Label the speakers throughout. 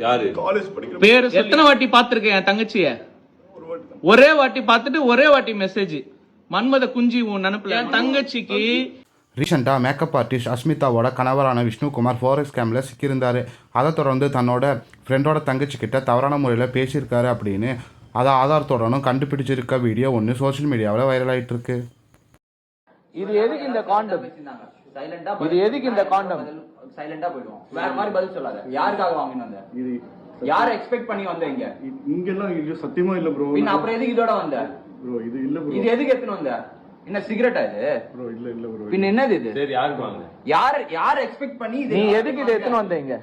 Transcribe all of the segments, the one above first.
Speaker 1: யாரு
Speaker 2: காலேஜ் படிக்கிற
Speaker 3: பேரு எத்தனை வாட்டி பாத்திருக்கேன் என் தங்கச்சிய? ஒரே வாட்டி பார்த்துட்டு ஒரே வாட்டி மெசேஜ் மன்மத குஞ்சி உன் நினைப்புல. என் தங்கச்சிக்கு
Speaker 4: ரீசெண்டாக மேக்கப் ஆர்டிஸ்ட் அஸ்மிதாவோட கணவரான விஷ்ணுகுமார் ஃபாரெக்ஸ் ஸ்கேமில் சிக்கியிருந்தார். அதை தொடர்ந்து தன்னோட ஃப்ரெண்டோட தங்கச்சிக்கிட்ட தவறான முறையில் பேசியிருக்காரு அப்படின்னு அதை ஆதாரத்தோடனும் கண்டுபிடிச்சிருக்க வீடியோ ஒன்று சோஷியல் மீடியாவில் வைரல் ஆகிட்டு இருக்கு.
Speaker 3: இது எதுக்கு இந்த காண்டம்? இது எதுக்கு இந்த காண்டம்?
Speaker 5: சைலண்டா போயிடுவோம். வேற மாதிரி பதில் சொல்லாத. யாருக்காக வாங்கிட்டு வந்த? இது யாரை எக்ஸ்பெக்ட் பண்ணி வந்த?
Speaker 2: இங்க எல்லாம் இது சத்தியமா இல்ல ப்ரோ.
Speaker 5: பின்ன அப்புறம் எதுக்கு இதோட வந்த
Speaker 2: ப்ரோ? இது இல்ல ப்ரோ.
Speaker 5: இது எதுக்கு எடுத்துட்டு வந்த? என்ன சிகரெட்டா இது
Speaker 2: ப்ரோ? இல்ல ப்ரோ.
Speaker 5: பின்ன என்னது இது?
Speaker 1: சரி, யாருக்கு வாங்க?
Speaker 5: யார் எக்ஸ்பெக்ட் பண்ணி
Speaker 3: நீ எதுக்கு இதை எடுத்துட்டு வந்தீங்க?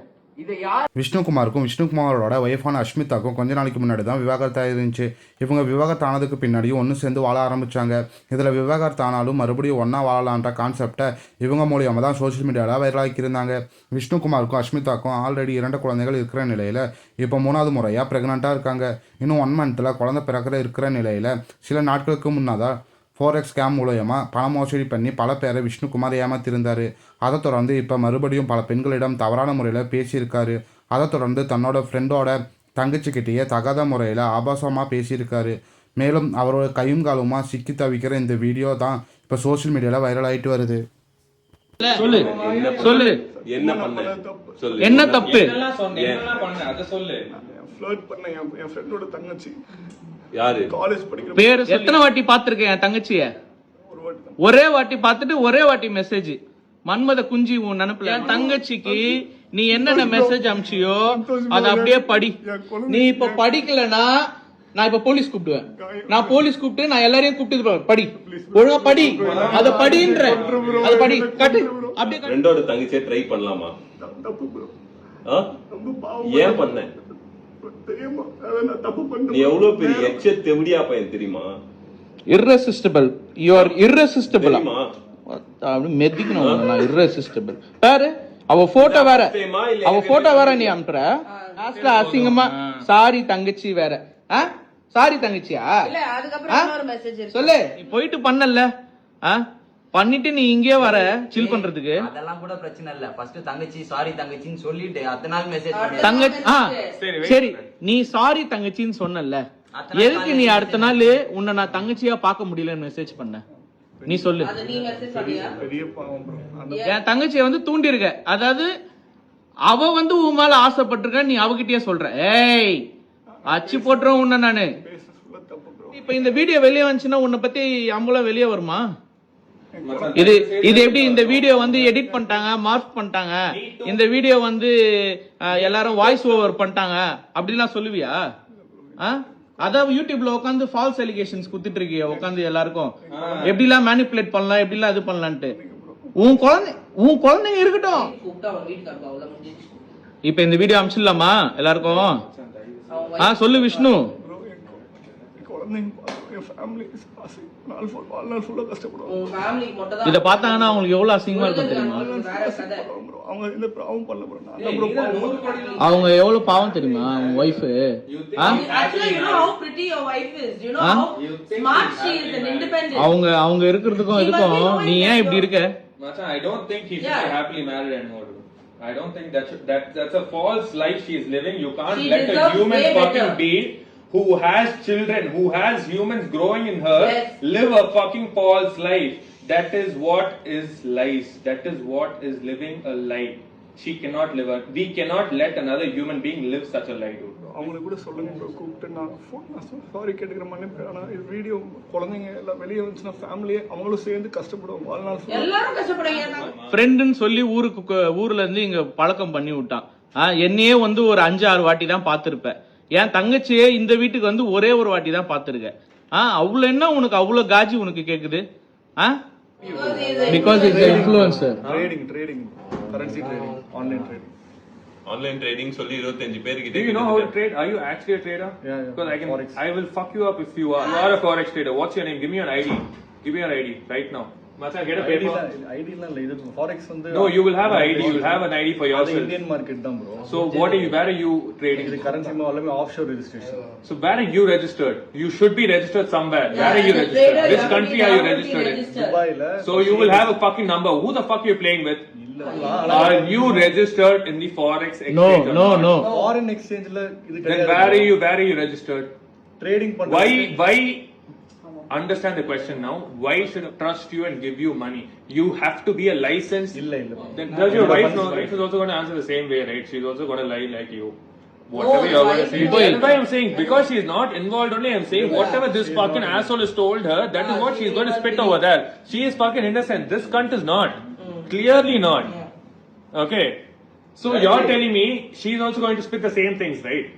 Speaker 5: இது யார்?
Speaker 4: விஷ்ணுகுமாருக்கும் விஷ்ணுகுமாரோட ஒய்ஃபான அஸ்மிதாக்கும் கொஞ்ச நாளைக்கு முன்னாடி தான் விவாகரத்தாக இருந்துச்சு. இவங்க விவாகரத்து ஆனதுக்கு பின்னாடியும் ஒன்று சேர்ந்து வாழ ஆரம்பித்தாங்க. இதில் விவாகரத்து ஆனாலும் மறுபடியும் ஒன்றா வாழலான்ற கான்செப்டை இவங்க மூலியமாக தான் சோஷியல் மீடியாவில் வைரலாக்கியிருந்தாங்க. விஷ்ணுகுமாருக்கும் அஸ்மிதாக்கும் ஆல்ரெடி 2 குழந்தைகள் இருக்கிற நிலையில் இப்போ 3வது முறையாக ப்ரெக்னெண்ட்டாக இருக்காங்க. இன்னும் 1 மந்த்தில் குழந்தை இருக்கிற நிலையில் சில நாட்களுக்கு முன்னதாக ஃபோரெக்ஸ் ஸ்கேம் மூலயமா பண மோசடி பண்ணி பல பேரை விஷ்ணுகுமார் ஏமாத்திருந்தார். அதை தொடர்ந்து இப்போ மறுபடியும் பல பெண்களிடம் தவறான முறையில் பேசியிருக்காரு. அதை தொடர்ந்து தன்னோட ஃப்ரெண்டோட தங்கச்சிக்கிட்டேயே தகாத முறையில் ஆபாசமாக பேசியிருக்காரு. மேலும் அவரோட கையும் காலுமா சிக்கி தவிக்கிற இந்த வீடியோ தான் இப்போ சோஷியல் மீடியாவில் வைரல் ஆகிட்டு வருது.
Speaker 3: சொல்லு சொல்லு,
Speaker 1: என்ன பண்ண? சொல்லு,
Speaker 3: என்ன தப்பு?
Speaker 2: ஃப்ளர்ட் பண்ண என் ஃப்ரெண்டோட தங்கச்சி.
Speaker 1: யாரு?
Speaker 2: காலேஜ் படிக்கிற
Speaker 3: பேரு எத்தனை வாட்டி பாத்திருக்கேன் என் தங்கச்சிய? ஒரே வாட்டி பார்த்துட்டு ஒரே வாட்டி மெசேஜ் மன்மத குஞ்சி உன் நினைப்புல. என் தங்கச்சிக்கு நீ என்னென்ன மெசேஜ் அனுப்பிச்சியோ அதை அப்படியே படி. நீ இப்ப படிக்கலனா நான் இப்ப போலீஸ் கூப்பிடுவேன். நான் போலீஸ் கூப்பிட்டு நான் எல்லாரையும் கூப்பிட்டு படி, ஒழுங்கா படி, அத படின்ற, அத படி கட்டு. அப்படியே
Speaker 1: ஃப்ரெண்டோட தங்கச்சியை ட்ரை பண்ணலாமா?
Speaker 2: தப்பு ப்ரோ.
Speaker 1: ஏன் பண்ண?
Speaker 2: தெரியுமா தப்பு பண்ண?
Speaker 1: நீ எவ்வளவு பெரிய எச்ச தெவிடியா பையன் தெரியுமா?
Speaker 3: irresistible, you are irresistible.
Speaker 1: தெரியுமா?
Speaker 3: அப்படி மெதிக்கணும். நான் irresistible பாரு. அவ போட்டோ வேற நீ அனுப்புற. லாஸ்ட்ல அசிங்கமா சாரி தங்கச்சி வேற. சாரி தங்கச்சியா? சொல்லு. நீ போயிட்டு பண்ணல, பண்ணிட்டு நீ இங்கே வர சில் பண்றதுக்கு.
Speaker 5: அதெல்லாம் கூட பிரச்சனை இல்ல. ஃபர்ஸ்ட் தங்கச்சி சாரி தங்கச்சின்னு சொல்லிட்டு அத்தனை நாள் மெசேஜ் பண்ணி
Speaker 3: தங்கச்சி சரி நீ சாரி தங்கச்சின்னு சொன்னல, எதுக்கு நீ அடுத்த நாள் உன்னை நான் தங்கச்சியா பார்க்க முடியலன்னு மெசேஜ் பண்ண? நீ சொல்லு. என் தங்கச்சியை வந்து தூண்டி இருக்க, அதாவது அவ வந்து உன் மேல ஆசைப்பட்டிருக்க, நீ அவகிட்டயே சொல்ற. ஏய் அச்சு போட்டுறோம் உன்ன நானு. இப்ப இந்த வீடியோ வெளியே வந்துச்சுன்னா உன்னை பத்தி அம்பலம் வெளியே வருமா? இது எப்படி இந்த வீடியோ வந்து எடிட் பண்ணிட்டாங்க, மார்க் பண்ணிட்டாங்க, இந்த வீடியோ வந்து எல்லாரும் வாய்ஸ் ஓவர் பண்ணிட்டாங்க அப்படிலாம் சொல்லுவியா? அதான் யூடியூப்ல உட்காந்து ஃபால்ஸ் அலிகேஷன்ஸ் குடுத்துட்டு இருக்கிய உட்காந்து எல்லாருக்கும் எப்படிலாம் மேனிபுலேட் பண்ணலாம், எப்படிலாம் இது பண்ணலான்ட்டு. உன் குழந்தைங்க இருக்கட்டும். இப்ப இந்த வீடியோ அனுப்பிச்சிடலாமா எல்லாருக்கும்? சொல்லு விஷ்ணு. இத பார்த்தாங்கன்னா அவங்களுக்கு எவ்வளவு அசிங்கமா இருக்கும் தெரியுமா? அவங்க எவ்வளவு பாவம் தெரியுமா அவங்க ஒய்ஃப்? அவங்க இருக்கிறதுக்கும் இதுக்கும் நீ ஏன் இப்படி இருக்க?
Speaker 6: I don't think he should be happily married anymore. I don't think that's a false life she is living. You can't let a human fucking being who has children, who has humans growing in her, live a fucking false life. That is what is lies. That is what is living a lie. She cannot live we cannot let another human being live such a lie, dude.
Speaker 2: அவங்களுக்கு கூட சொல்லுங்க bro, கூப்பிட்டு நான் sorry கேட்டுக்கிற மன்னிப்பு. ஆனா இது video குழந்தைங்க எல்லாம் வெளியே வந்துச்சுன்னா ஃபேமிலியே அவங்களும் சேர்ந்து கஷ்டப்படுவோம். வாழ்நாள் எல்லாரும் கஷ்டப்படுவாங்க.
Speaker 3: ஃப்ரெண்டுன்னு சொல்லி ஊர்ல இருந்து இங்க பழக்கம் பண்ணி விட்டான். என்னையே வந்து ஒரு 5-6 வாட்டி தான் பாத்திருப்பேன். என் தங்கச்சியே இந்த வீட்டுக்கு வந்து ஒரே ஒரு வாட்டி தான் பாத்துருக்க. அவ்வளவு என்ன உனக்கு அவ்வளவு காஜி உனக்கு கேக்குது? Because it's an influencer.
Speaker 2: Trading, currency trading,
Speaker 1: online trading சொல்லி 25 பேருக்கு.
Speaker 6: Do you know how to trade? Are you actually a trader?
Speaker 2: Yeah.
Speaker 6: Because I will fuck you up if you are. You are a forex trader. What's your name? Give me your ID. Give me your ID right now. Macha, get a paper.
Speaker 2: ID la idu forex வந்து.
Speaker 6: No, you will have an ID. You will have an ID for yourself.
Speaker 2: Indian market தான் bro.
Speaker 6: So where are you trading?
Speaker 2: இது currency எல்லாமே offshore registration.
Speaker 6: So where are you registered? You should be registered somewhere. Where are you registered? Which country are you registered in?
Speaker 2: Dubai la.
Speaker 6: So you will have a fucking number. Who the fuck you playing with? Are you registered in the forex exchange? or not?
Speaker 2: Foreign எக்ஸ்சேஞ்ச்ல இது
Speaker 6: Then
Speaker 2: கிடையாது.
Speaker 6: where are you registered?
Speaker 2: Trading பண்றது.
Speaker 6: Why understand the question now? Why should I trust you and give you money? You have to be a licensed.
Speaker 2: இல்ல.
Speaker 6: Then does your wife know? Wife is also going to answer the same way, right? She's also going to lie like you. Whatever you're going to say. That's why I'm saying, because she's not involved only, I'm saying whatever this fucking asshole has told her, that is what she's going to spit over there. She is fucking innocent. This cunt is not. Clearly not. Okay. So you're telling me she's also going to spit the same things, right?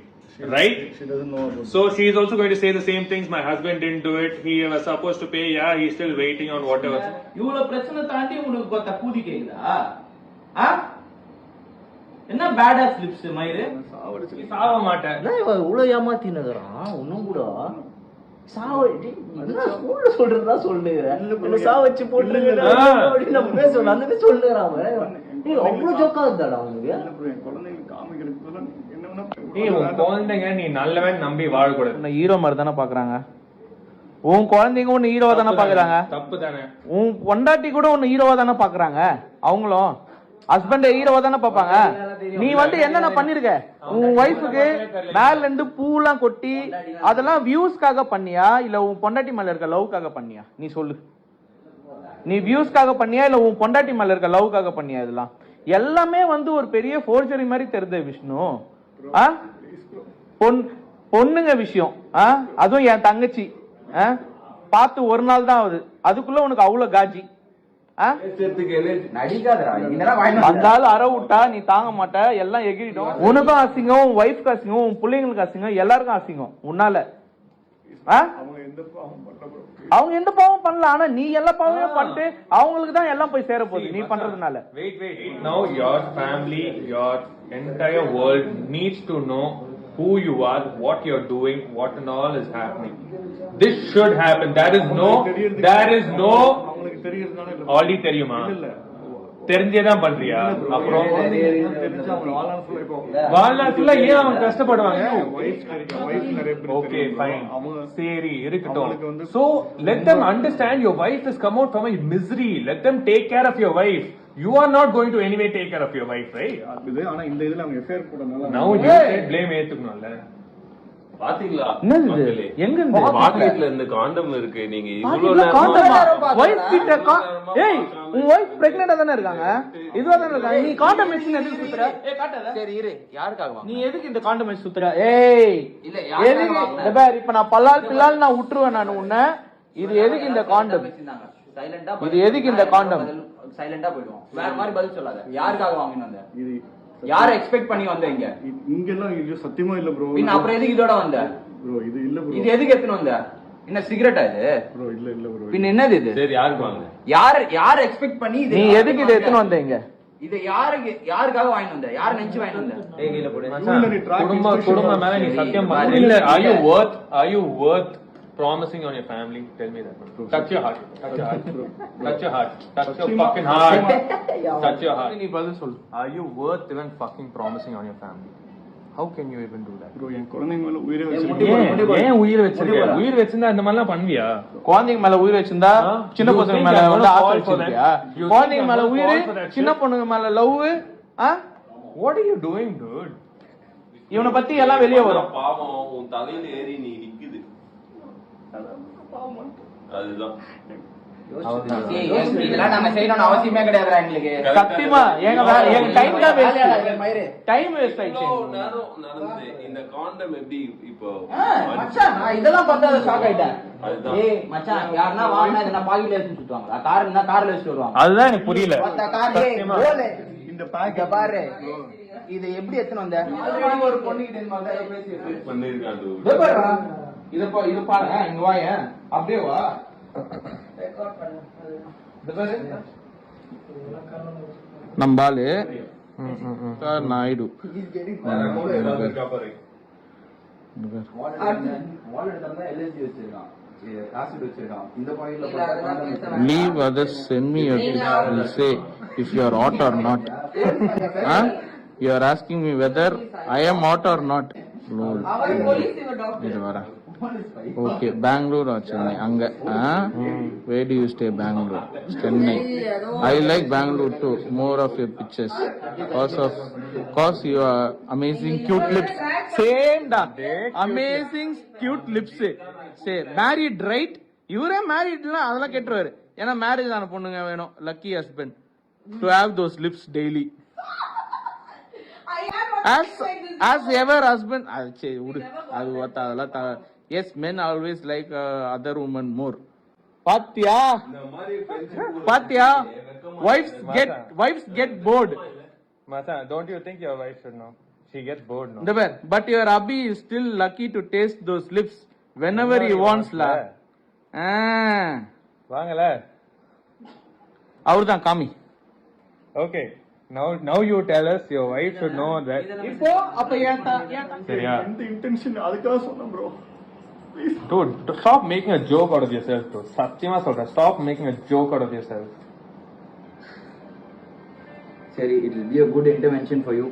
Speaker 6: Right?
Speaker 2: She doesn't know about
Speaker 6: So she's also going to say the same things. My husband didn't do it. He was supposed to pay. Yeah, he's still waiting on whatever.
Speaker 3: இவ்வளவு பிரச்சனை தாண்டி உனக்கு பார்த்தா கூதி கேக்குதா? ஆ? என்ன bad as lips மயிரு?
Speaker 6: நீ சாவ மாட்டேன்.
Speaker 7: இவ்வளவு ஏமாத்தினுக்குறான் ஒன்னும் கூட ஸ்கூல்ல சொல்றதா சொல்லுங்க சாவச்சு போட்டுருங்க பேசணும் அந்த சொல்லுறான் அவ்வளவு ஜோக்கா இருந்தாடா அவனுக்கு
Speaker 2: என் குழந்தைங்களுக்கு காமிக்கிறதுக்கு என்ன வேணா
Speaker 6: நீ உன் குழந்தைங்க நீ நல்லவன் நம்பி வாழக்கூடாது.
Speaker 3: உன்னை ஹீரோ மாதிரி தானே பாக்குறாங்க. உன் குழந்தைங்க உன்னை ஹீரோவா தானே பாக்குறாங்க.
Speaker 6: தப்பு தானே.
Speaker 3: உன் பொண்டாட்டி கூட உன்னை ஹீரோவா தானே பாக்குறாங்க. அவங்களும் ஹஸ்பண்ட் ஹீரோவா தானே பாப்பாங்க. நீ வந்து என்னென்ன பண்ணிருக்க உன் ஒய்ஃபுக்கு மேல இருந்து பூலாம் கொட்டி அதெல்லாம் வியூஸ்க்காக பண்ணியா இல்ல உன் பொண்டாட்டி மேல இருக்க லவ்க்காக பண்ணியா? நீ சொல்லு. நீ வியூஸ்க்காக பண்ணியா இல்ல உன் பொண்டாட்டி மேல இருக்க லவ்க்காக பண்ணியா? இதெல்லாம் எல்லாமே வந்து ஒரு பெரிய ஃபோர்ஜரி மாதிரி தெரியுது விஷ்ணு. பொண்ணுங்க விஷயம் அதுவும் என் தங்கச்சி பார்த்து ஒரு நாள் தான் ஆகுது அதுக்குள்ள உனக்கு அவ்வளவு காஜி. வந்தாலும் அற விட்டா நீ தாங்க மாட்ட எல்லாம் எகிரிடும். உனக்கும் அசிங்கம் உன் ஒய்ஃப்க்கு அசிங்கம் உன் பிள்ளைங்களுக்கு அசிங்கம் எல்லாருக்கும் அசிங்கம் உன்னால. அவங்க எந்த பாவம் பண்ணல ஆனா நீ எல்லா பாவமும் பண்ணிட்டு அவங்களுக்கு தான் எல்லாம் போய் சேர போகுது நீ பண்றதுனால.
Speaker 6: Wait. Now your family, your entire world needs to know who you are, what you're doing, what and all is happening. This should happen. There is no
Speaker 2: அவங்களுக்கு தெரியறதுனால இல்ல.
Speaker 6: already தெரியுமா? தெரிஞ்சேதான் பண்றியா? அப்புறம் வாழ்நாள் ஏன் அவங்க கஷ்டப்படுவாங்க? ஓகே ஃபைன் சரி இருக்கட்டும். So let them understand your wife has come out from a misery. Let them take care of your wife. You are not going to anyway take care of your wife, right?
Speaker 2: ஆனா இந்த இதுல அவங்க affair போடனால
Speaker 6: Now you said blame ஏத்துக்கணும்ல.
Speaker 1: பாத்தீங்களா
Speaker 3: எங்க
Speaker 1: பாக்கெட்ல இந்த காண்டம் இருக்கு. நீங்க இவ்வளவு நேரம்
Speaker 3: வைஃப் கிட்ட ஏய் உன் வைஃப் பிரெக்னன்ட்டா தானே இருக்காங்க இதுவா தானே இருக்காங்க. நீ காண்டம் வச்சு எதுக்கு சுத்துற? காட்டாத.
Speaker 5: சரி இரு யாருக்காக
Speaker 3: நீ எதுக்கு இந்த காண்டம் வச்சு சுத்துற? ஏய்
Speaker 5: இல்ல
Speaker 3: எதுக்கு இந்த பார் இப்ப நான் பல்லால் பில்லால் நான் விட்டுருவேன் நான் உன்னை. இது எதுக்கு இந்த காண்டம்?
Speaker 5: சைலண்டா
Speaker 3: இது எதுக்கு இந்த காண்டம்?
Speaker 5: சைலண்டா போய்டுவோம். வேற மாதிரி பதில் சொல்லாத. யாருக்காக வாங்கின வந்த? இது யாரை எக்ஸ்பெக்ட் பண்ணி வந்த?
Speaker 2: இங்க எல்லாம் இது சத்தியமா இல்ல ப்ரோ.
Speaker 5: பின்ன அப்புறம் எதுக்கு இதோட வந்த?
Speaker 2: ப்ரோ இது இல்ல ப்ரோ.
Speaker 5: இது எதுக்கு எடுத்துட்டு வந்த? என்ன சிகரெட்டா இது?
Speaker 2: ப்ரோ இல்ல ப்ரோ.
Speaker 5: பின்ன என்னது இது?
Speaker 1: சரி யாருக்கு வாங்க?
Speaker 5: யார் எக்ஸ்பெக்ட் பண்ணி இது?
Speaker 3: நீ எதுக்கு இத எடுத்துட்டு வந்தீங்க?
Speaker 5: இது யாருக்காக வாங்கிட்டு வந்த? யார் நினைச்சு வாங்கிட்டு வந்த? டேகில போடு.
Speaker 6: குடும்ப மேல நீ சத்தியம் பண்ணு. இல்ல are you worth promising on your family? Tell me that. Touch your heart. Touch your fucking heart. Touch your heart. நீ பதில் சொல்லு. Are you worth even fucking promising on your family? How can you even do that?
Speaker 2: Bro என் குழந்தைங்க மேல உயிரை வச்சிருக்கேன்.
Speaker 6: ஏன் உயிர் வச்சிருக்க? உயிர் வச்சிருந்தா இந்த மாதிரி எல்லாம் பண்ணுவியா?
Speaker 3: குழந்தைங்க மேல உயிர் வச்சிருந்தா சின்ன பசங்க மேல வந்து ஆசை வச்சிருக்கியா? குழந்தைங்க மேல உயிர் சின்ன பொண்ணுங்க மேல love.
Speaker 6: What are you doing, dude?
Speaker 3: இவனை பத்தி எல்லாம் வெளியே வரும்.
Speaker 1: பாவம் உன் தலையில ஏறி நீ நிக்குது. அதுதான்
Speaker 5: இதெல்லாம் நாம செய்யணும்னு அவசியமே கிடையாதுடா எங்களுக்கு.
Speaker 3: சத்தியமா எங்க டைம் தான் டைம் வேஸ்ட் ஆயிடுச்சு.
Speaker 1: நடந்து இந்த காண்டம் எப்படி இப்போ
Speaker 5: மச்சான் நான் இதெல்லாம் பார்த்தா ஷாக் ஆயிட்டேன். ஏய் மச்சான் யாரனா வாங்குனா இத நான் பாக்கெட்ல வச்சு சுத்துவாங்களா? கார்ல வச்சு வருவாங்க.
Speaker 6: அதுதான் எனக்கு புரியல.
Speaker 5: மத்த கார் ஏய் போல
Speaker 2: இந்த பாக்கெட்
Speaker 5: பாரு இது எப்படி எடுத்துட்டு வந்த? ஆல்ரெடி ஒரு பொண்ணு கிட்ட இந்த மாதிரி தான் பேசி
Speaker 1: பண்ணிருக்கான்.
Speaker 5: இது பாரு இது பாரு இங்க வாயே அப்படியே வா.
Speaker 3: நம்பாலு Naidu leave others send me your tips will say if you are hot or not. You are asking me whether I am hot or not. இது வர ஓகே பெங்களூர் சென்னை அங்க where do you stay Bangalore Chennai I like Bangalore too more of your pictures cause you are amazing cute lips same da amazing cute lips say married right இவரே மேரிட்னா அதெல்லாம் கேட்டுருவாரு ஏன்னா marriage ஆன பொண்ணுங்க வேணும் lucky husband to have those lips daily as ever husband அது அதெல்லாம் yes men always like other women more பாத்தியா wives get bored
Speaker 6: Mata, don't you think your wife should know? She gets bored now.
Speaker 3: but your hubby is still lucky to taste those lips whenever he wants la
Speaker 6: வாங்கல
Speaker 3: அவர்தான் காமி
Speaker 6: Okay. Now you tell us your wife should know that.
Speaker 3: இப்போ அப்ப
Speaker 6: சரியா?
Speaker 2: இந்த intention அதுக்காக சொன்னேன் bro.
Speaker 6: Dude, stop making a joke out of yourself, dude. சத்தியமா சொல்றேன், stop making a joke out of yourself.
Speaker 5: சரி, it will be a good intervention for you.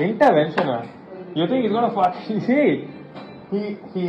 Speaker 6: Intervention? You think he's gonna fuck? See, he